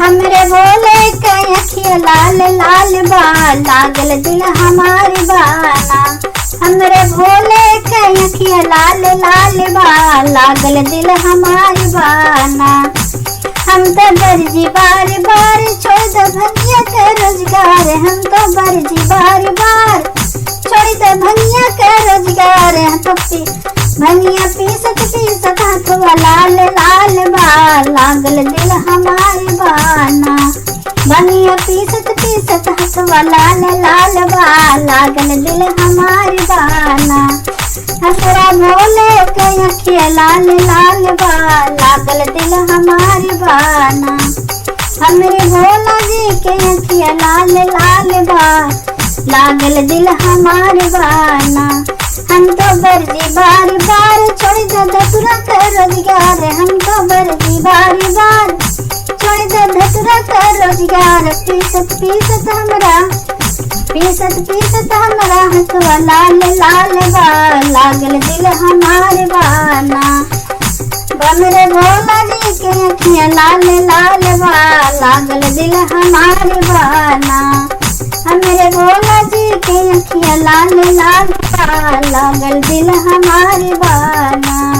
हमरे भोले के अखिया लाल लाल बा, लागल दिल हमारी बाना। हमरे भोले के अखिया लाल लाल बा, लागल दिल हमारी बाना। हम तो बरजी बार बार छोड़ दो भंगिया के रोजगार, हम तो बरजी बार बार छोड़ दो भंगिया के रोजगार। पप्पी भंगिया पीसत हाथवा लाल लाल बा, लागल दिल हमारी बाना। भंगिया पीसत हाथवा लाल लाल बा, लागल दिल हमारी बाना। हमरा भोले के अखिया लाल लाल बा, लागल दिल हमारी बाना। हमरे भोला जी के अखिया लाल लाल बा, लागल दिल हमारी बाना। हम तो बरजी बार बार छोड़ दो धतुरा का रोजगार, हम तो बरजी बार बार छोड़ दो धतुरा का रोजगार। पीसत हमरा हथवा लाल लाल बा, लागल दिल हमारे बाना। हमरे भोला जी के अखिया लाल लाल बा, लागल दिल हमारे बाना। हमरे भोला जी के अखिया लाल लाल बा, लागल दिल हमारे बाना।